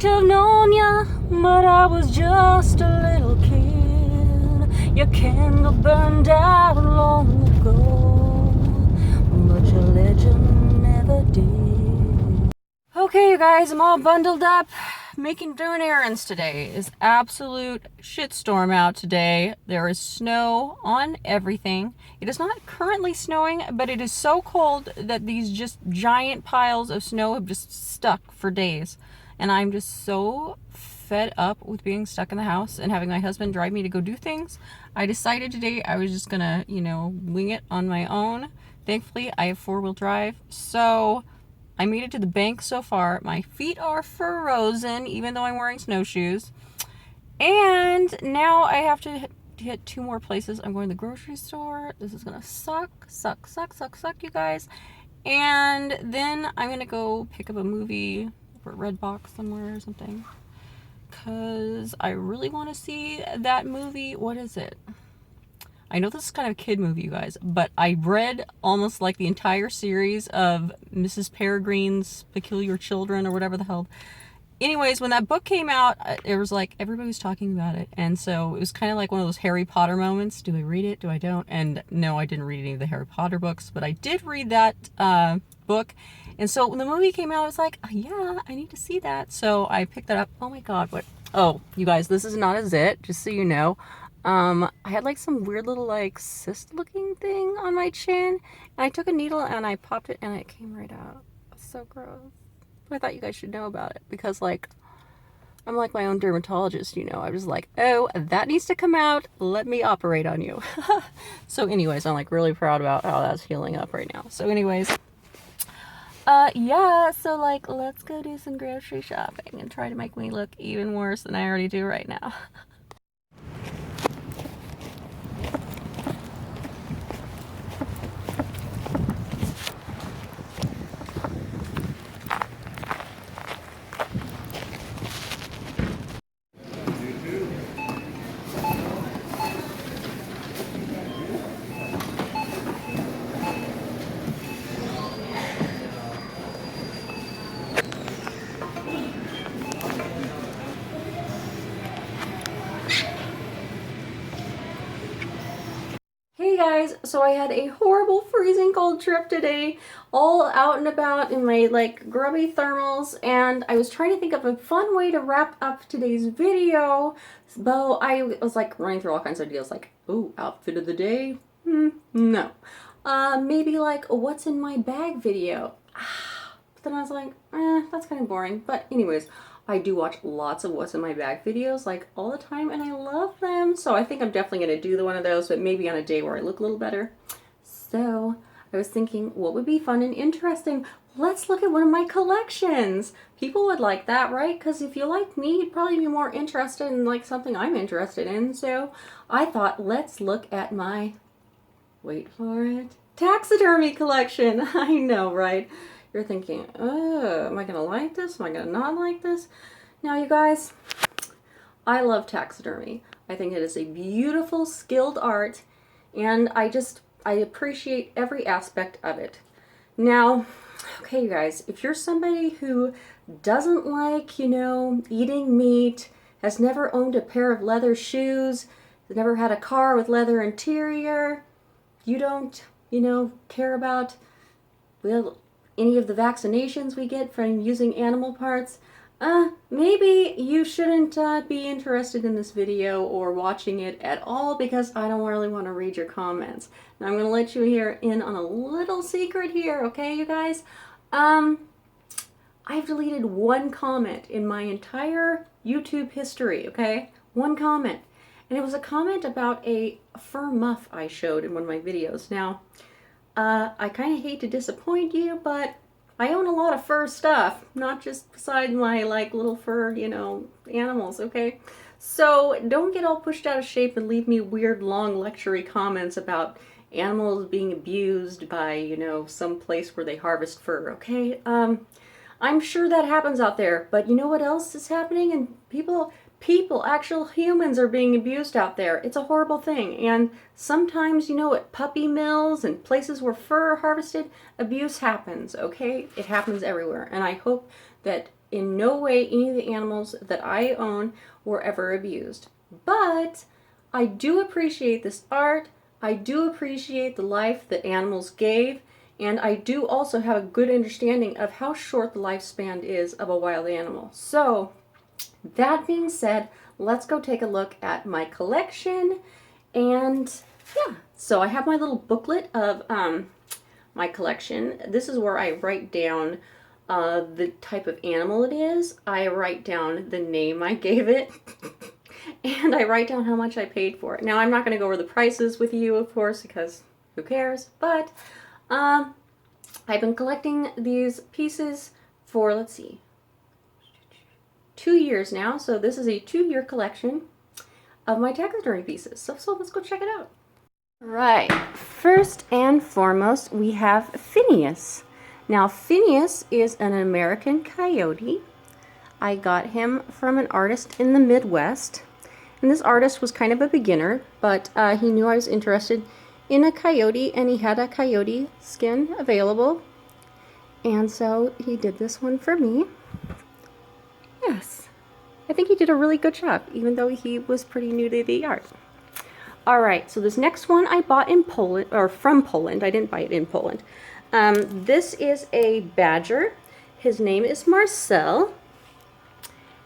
to have known ya, but I was just a little kid. Your candle burned out long ago, but your legend never did. Okay, you guys, I'm all bundled up. Doing errands today. Is absolute shitstorm out today. There is snow on everything. It is not currently snowing, but it is so cold that these just giant piles of snow have just stuck for days. And I'm just so fed up with being stuck in the house and having my husband drive me to go do things. I decided today I was just gonna, wing it on my own. Thankfully, I have four-wheel drive, so I made it to the bank so far. My feet are frozen, even though I'm wearing snowshoes. And now I have to hit two more places. I'm going to the grocery store. This is gonna suck, you guys. And then I'm gonna go pick up a movie for Redbox somewhere or something, because I really want to see that movie. What is it? I know this is kind of a kid movie, you guys, but I read almost like the entire series of Mrs. Peregrine's Peculiar Children, or whatever the hell. Anyways, when that book came out, it was like everybody was talking about it. And so it was kind of like one of those Harry Potter moments. Do I read it? Do I don't? And no, I didn't read any of the Harry Potter books, but I did read that book. And so when the movie came out, I was like, oh, yeah, I need to see that. So I picked that up. Oh my God, what? Oh, you guys, this is not a zit, just so you know. I had like some weird little like cyst looking thing on my chin, and I took a needle and I popped it and it came right out. It's so gross. But I thought you guys should know about it, because like I'm like my own dermatologist, I was like, oh, that needs to come out, let me operate on you. So anyways, I'm like really proud about how that's healing up right now. So anyways, yeah, so like let's go do some grocery shopping and try to make me look even worse than I already do right now. Hey guys, so I had a horrible freezing cold trip today, all out and about in my like grubby thermals, and I was trying to think of a fun way to wrap up today's video, but I was like running through all kinds of ideas like, ooh, outfit of the day? No. Maybe like a what's in my bag video. But then I was like, that's kind of boring. But anyways, I do watch lots of what's in my bag videos like all the time, and I love them. So I think I'm definitely going to do one of those, but maybe on a day where I look a little better. So I was thinking, what would be fun and interesting? Let's look at one of my collections. People would like that, right? Because if you like me, you'd probably be more interested in like something I'm interested in. So I thought, let's look at my, wait for it, taxidermy collection. I know, right? You're thinking, oh, am I going to like this? Am I going to not like this? Now, you guys, I love taxidermy. I think it is a beautiful, skilled art, and I appreciate every aspect of it. Now, okay, you guys, if you're somebody who doesn't like, eating meat, has never owned a pair of leather shoes, has never had a car with leather interior, you don't, care about, well, any of the vaccinations we get from using animal parts, maybe you shouldn't be interested in this video or watching it at all, because I don't really want to read your comments. Now I'm going to let you in on a little secret here, okay, you guys? I've deleted one comment in my entire YouTube history, okay? One comment. And it was a comment about a fur muff I showed in one of my videos. Now, I kind of hate to disappoint you, but I own a lot of fur stuff, not just beside my like little fur, animals, okay? So don't get all pushed out of shape and leave me weird long lecture-y comments about animals being abused by, some place where they harvest fur, okay? I'm sure that happens out there, but you know what else is happening? And people, actual humans are being abused out there. It's a horrible thing. And sometimes, at puppy mills and places where fur are harvested, abuse happens, okay? It happens everywhere. And I hope that in no way any of the animals that I own were ever abused. But I do appreciate this art. I do appreciate the life that animals gave. And I do also have a good understanding of how short the lifespan is of a wild animal. So that being said, let's go take a look at my collection. And yeah, so I have my little booklet of my collection. This is where I write down the type of animal it is. I write down the name I gave it. And I write down how much I paid for it. Now, I'm not going to go over the prices with you, of course, because who cares? But I've been collecting these pieces for, let's see, 2 years now. So this is a 2-year collection of my taxidermy pieces. So let's go check it out. Right. First and foremost, we have Phineas. Now, Phineas is an American coyote. I got him from an artist in the Midwest. And this artist was kind of a beginner, but he knew I was interested in a coyote, and he had a coyote skin available. And so he did this one for me. Yes, I think he did a really good job, even though he was pretty new to the art. All right, so this next one I bought in Poland, or from Poland. I didn't buy it in Poland. This is a badger. His name is Marcel.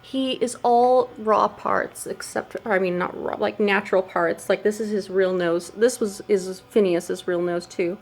He is all raw parts, except, I mean, not raw, like natural parts. Like this is his real nose. This is Phineas's real nose too.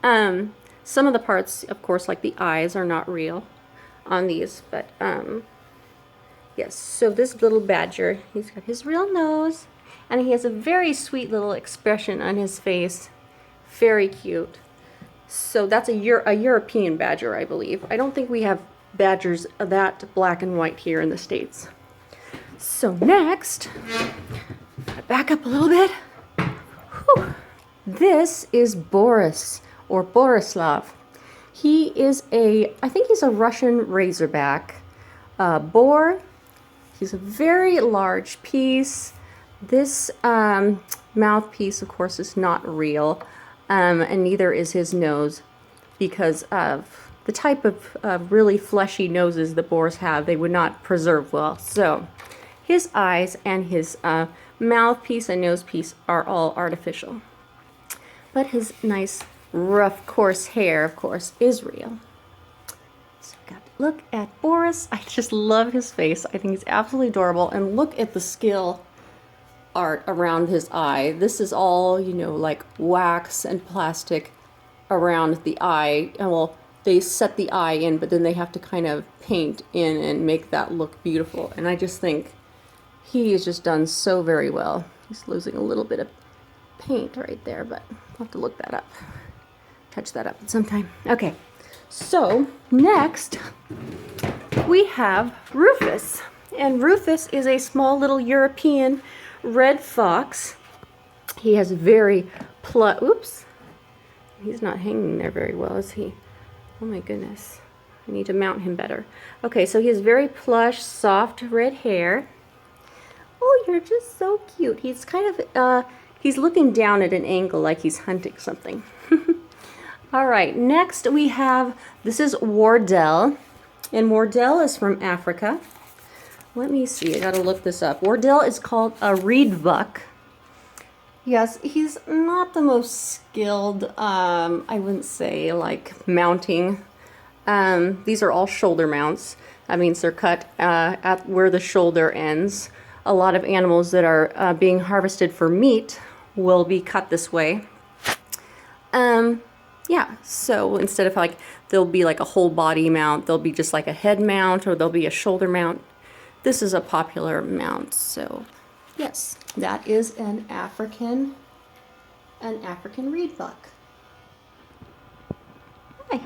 Some of the parts, of course, like the eyes, are not real on these, but yes. So this little badger, he's got his real nose, and he has a very sweet little expression on his face. Very cute. So that's a European badger, I believe. I don't think we have badgers that black and white here in the States. So next, back up a little bit. Whew. This is Boris, or Borislav. He is I think he's a Russian razorback boar. He's a very large piece. This mouthpiece, of course, is not real, and neither is his nose, because of the type of really fleshy noses that boars have. They would not preserve well. So his eyes and his mouthpiece and nose piece are all artificial. But his nice, rough, coarse hair, of course, is real. So look at Boris. I just love his face. I think he's absolutely adorable. And look at the skill art around his eye. This is all, you know, like wax and plastic around the eye. And well, they set the eye in, but then they have to kind of paint in and make that look beautiful. And I just think he has just done so very well. He's losing a little bit of paint right there, but I'll have to look that up. Touch that up sometime. Okay, so next we have Rufus. And Rufus is a small little European red fox. He has very oops. He's not hanging there very well, is he? Oh my goodness. I need to mount him better. Okay, so he has very plush, soft red hair. Oh, you're just so cute. He's kind of, he's looking down at an angle like he's hunting something. All right, next we have, this is Wardell. And Wardell is from Africa. Let me see, I gotta look this up. Wardell is called a reed buck. Yes, he's not the most skilled, I wouldn't say, like, mounting. These are all shoulder mounts. That means they're cut at where the shoulder ends. A lot of animals that are being harvested for meat will be cut this way. Yeah, so instead of like, there'll be like a whole body mount, there'll be just like a head mount, or there'll be a shoulder mount. This is a popular mount, so yes, that is an African reed buck. Hi.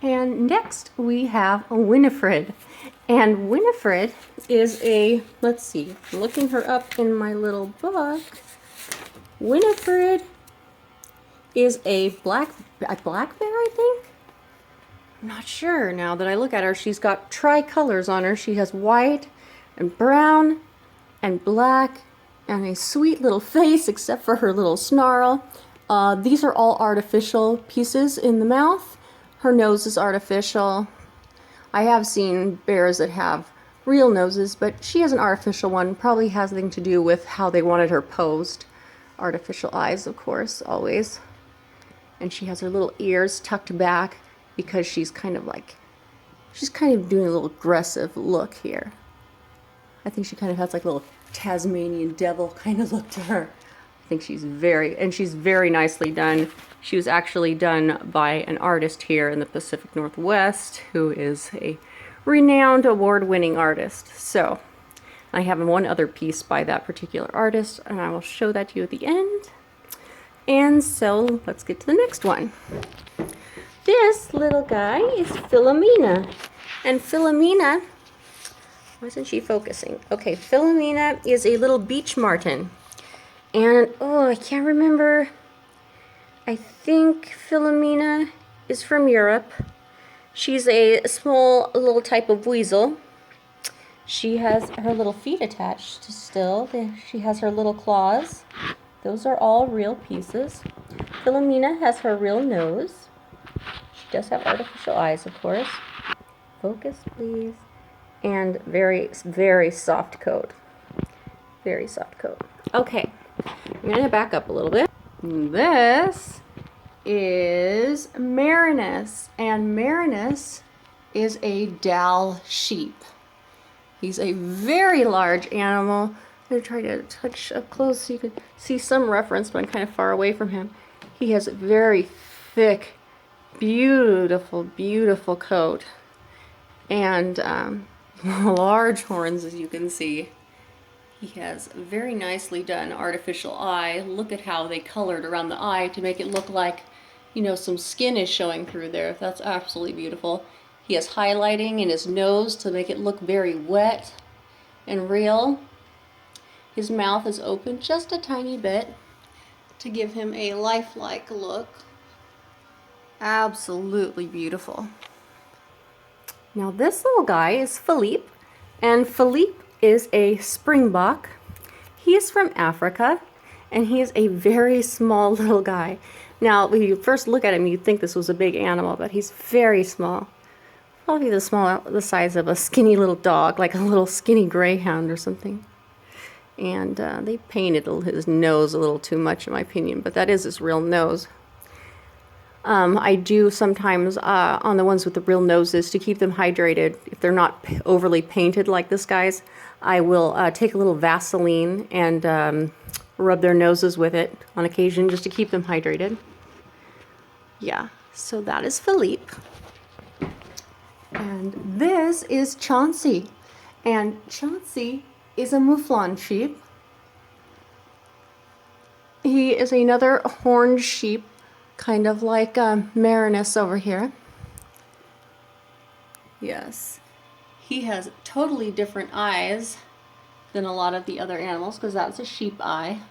And next we have Winifred. And Winifred is a, let's see, I'm looking her up in my little book. Winifred is a black bear, I think? I'm not sure now that I look at her. She's got tri-colors on her. She has white and brown and black and a sweet little face, except for her little snarl. These are all artificial pieces in the mouth. Her nose is artificial. I have seen bears that have real noses, but she has an artificial one. Probably has something to do with how they wanted her posed. Artificial eyes, of course, always. And she has her little ears tucked back because she's kind of doing a little aggressive look here. I think she kind of has like a little Tasmanian devil kind of look to her. I think she's very nicely done. She was actually done by an artist here in the Pacific Northwest who is a renowned award-winning artist. So I have one other piece by that particular artist, and I will show that to you at the end. And so let's get to the next one. This little guy is Philomena. And Philomena, why isn't she focusing? Okay, Philomena is a little beach martin. And, oh, I can't remember. I think Philomena is from Europe. She's a small little type of weasel. She has her little feet attached still. She has her little claws. Those are all real pieces. Philomena has her real nose. She does have artificial eyes, of course. Focus, please. And very soft coat. Very soft coat. Okay, I'm going to back up a little bit. This is Marinus, and Marinus is a Dall sheep. He's a very large animal. I'm going to try to touch up close so you can see some reference, but I'm kind of far away from him. He has a very thick, beautiful coat, and large horns, as you can see. He has a very nicely done artificial eye. Look at how they colored around the eye to make it look like, you know, some skin is showing through there. That's absolutely beautiful. He has highlighting in his nose to make it look very wet and real. His mouth is open just a tiny bit to give him a lifelike look. Absolutely beautiful. Now this little guy is Philippe, and Philippe is a springbok. He is from Africa, and he is a very small little guy. Now, when you first look at him, you'd think this was a big animal, but he's very small. Probably the size of a skinny little dog, like a little skinny greyhound or something. And they painted his nose a little too much, in my opinion, but that is his real nose. I do sometimes, on the ones with the real noses, to keep them hydrated, if they're not overly painted like this guy's, I will take a little Vaseline and rub their noses with it on occasion just to keep them hydrated. Yeah, so that is Philippe. And this is Chauncey. And Chauncey is a mouflon sheep. He is another horned sheep, kind of like Marinus over here. Yes. He has totally different eyes than a lot of the other animals because that's a sheep eye.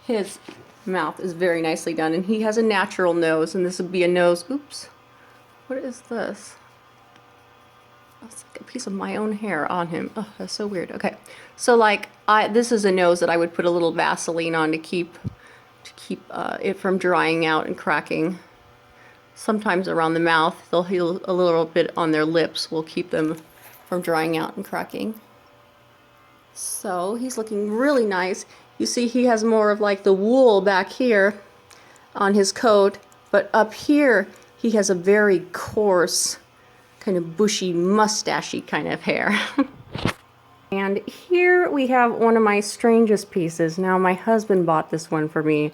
His mouth is very nicely done, and he has a natural nose, and this would be a nose. Oops. What is this? That's like a piece of my own hair on him. Oh, that's so weird. Okay. So like this is a nose that I would put a little Vaseline on to keep it from drying out and cracking. Sometimes around the mouth, they'll heal a little bit on their lips. Will keep them from drying out and cracking. So he's looking really nice. You see he has more of like the wool back here on his coat, but up here he has a very coarse, kind of bushy, mustachy kind of hair. And here we have one of my strangest pieces. Now my husband bought this one for me,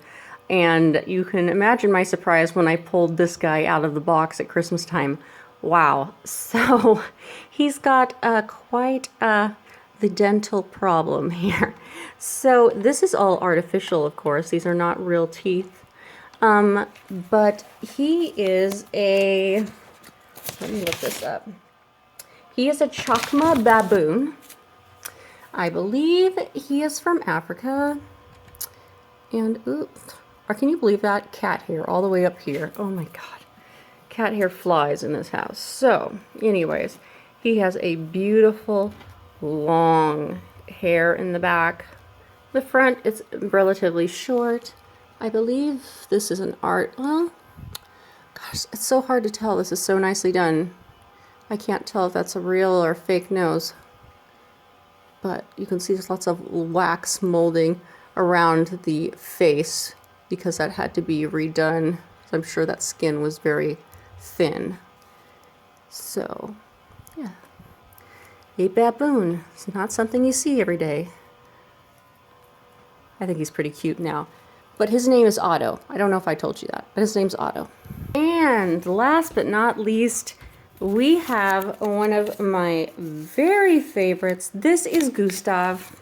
and you can imagine my surprise when I pulled this guy out of the box at Christmas time. Wow. So he's got quite the dental problem here. So this is all artificial, of course. These are not real teeth. But he is a, let me look this up. He is a Chakma baboon. I believe he is from Africa. And, oops, or can you believe that? Cat hair all the way up here. Oh my God. Cat hair flies in this house. So, anyways, he has a beautiful, long hair in the back. The front is relatively short. I believe this is an art, well, gosh, it's so hard to tell. This is so nicely done. I can't tell if that's a real or fake nose, but you can see there's lots of wax molding around the face because that had to be redone. So I'm sure that skin was very thin. So, yeah. A baboon. It's not something you see every day. I think he's pretty cute now. But his name is Otto. I don't know if I told you that, but his name's Otto. And last but not least, we have one of my very favorites. This is Gustav.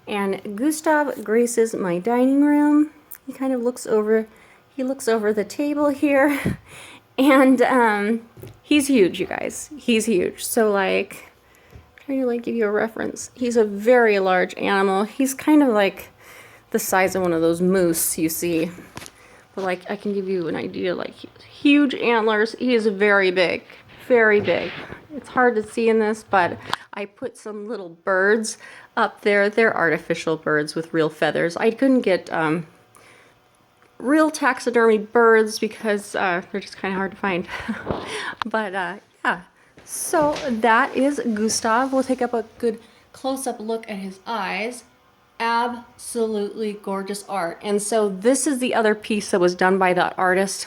And Gustav graces my dining room. He kind of looks over, the table here. And he's huge, you guys. He's huge. So like, trying to like give you a reference. He's a very large animal. He's kind of like the size of one of those moose you see. But like, I can give you an idea, like huge antlers. He is very big, very big. It's hard to see in this, but I put some little birds up there. They're artificial birds with real feathers. I couldn't get real taxidermy birds because they're just kind of hard to find. But yeah, so that is Gustav. We'll take up a good close-up look at his eyes. Absolutely gorgeous art. And so this is the other piece that was done by that artist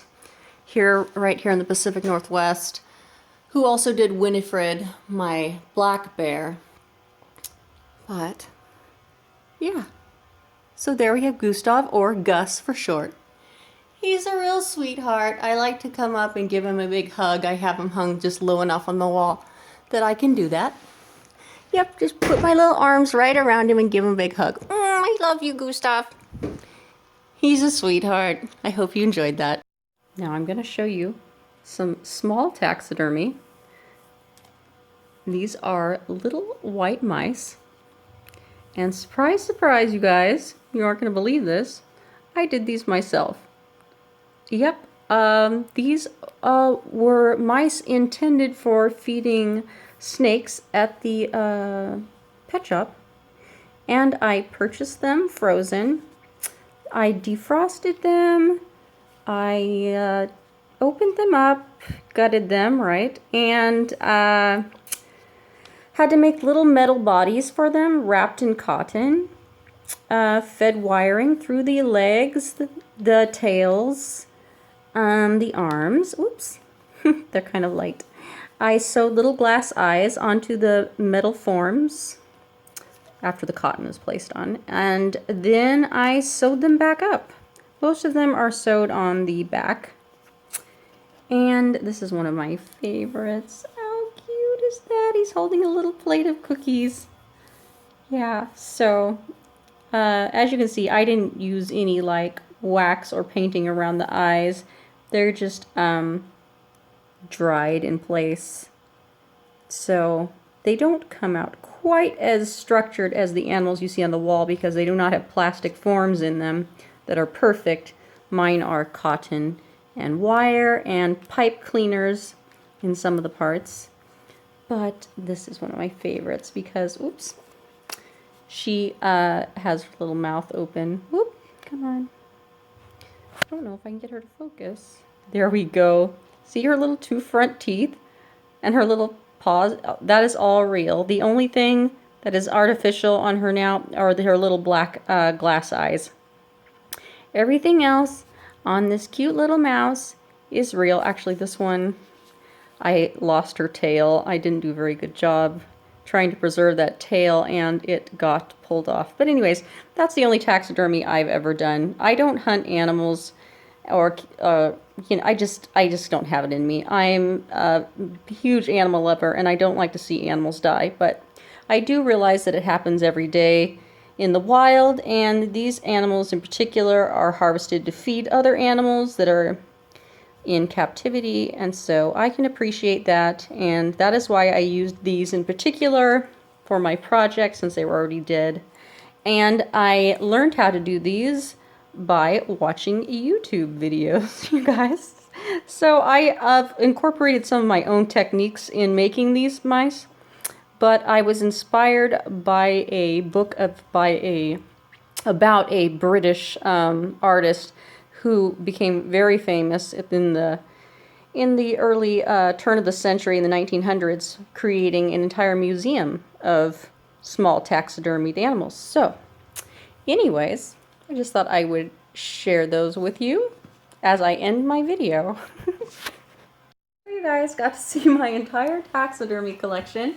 here, right here in the Pacific Northwest, who also did Winifred, my black bear. But yeah, so there we have Gustav, or Gus for short. He's a real sweetheart. I like to come up and give him a big hug. I have him hung just low enough on the wall that I can do that. Yep, just put my little arms right around him and give him a big hug. I love you, Gustav. He's a sweetheart. I hope you enjoyed that. Now I'm going to show you some small taxidermy. These are little white mice. And surprise, surprise, you guys, you aren't going to believe this. I did these myself. Yep, these were mice intended for feeding snakes at the pet shop, and I purchased them frozen. I defrosted them, I opened them up, gutted them, right, and had to make little metal bodies for them wrapped in cotton, fed wiring through the legs, the tails, the arms. Oops, they're kind of light. I sewed little glass eyes onto the metal forms after the cotton was placed on, and then I sewed them back up. Most of them are sewed on the back, and this is one of my favorites. How cute is that? He's holding a little plate of cookies. Yeah, so as you can see, I didn't use any like wax or painting around the eyes. They're just dried in place, so they don't come out quite as structured as the animals you see on the wall because they do not have plastic forms in them that are perfect. Mine are cotton and wire and pipe cleaners in some of the parts, but this is one of my favorites because, oops, she has her little mouth open. Whoop, come on. I don't know if I can get her to focus. There we go. See her little two front teeth and her little paws? That is all real. The only thing that is artificial on her now are her little black glass eyes. Everything else on this cute little mouse is real. Actually, this one, I lost her tail. I didn't do a very good job trying to preserve that tail, and it got pulled off. But anyways, that's the only taxidermy I've ever done. I don't hunt animals, or you know, I just don't have it in me. I'm a huge animal lover, and I don't like to see animals die, but I do realize that it happens every day in the wild, and these animals in particular are harvested to feed other animals that are in captivity, and so I can appreciate that, and that is why I used these in particular for my project since they were already dead. And I learned how to do these by watching YouTube videos, you guys. So I incorporated some of my own techniques in making these mice, but I was inspired by a book about a British artist who became very famous in the in the early turn of the century in the 1900s, creating an entire museum of small taxidermied animals. So, anyways, I just thought I would share those with you as I end my video. You guys got to see my entire taxidermy collection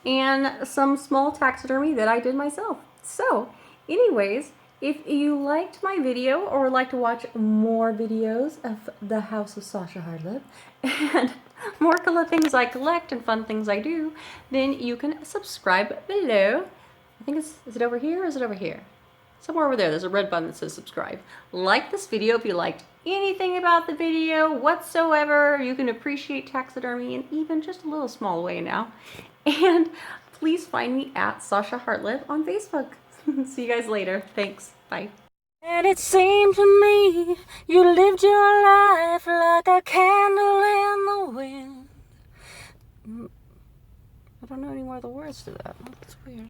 and some small taxidermy that I did myself. So, anyways, if you liked my video or would like to watch more videos of the House of Sasha Hartleb and more things I collect and fun things I do, then you can subscribe below. I think is it over here or is it over here? Somewhere over there, there's a red button that says subscribe. Like this video if you liked anything about the video whatsoever. You can appreciate taxidermy in even just a little small way now. And please find me at Sasha Hartleb on Facebook. See you guys later. Thanks. Bye. And it seemed to me you lived your life like a candle in the wind. I don't know any more of the words to that. That's weird.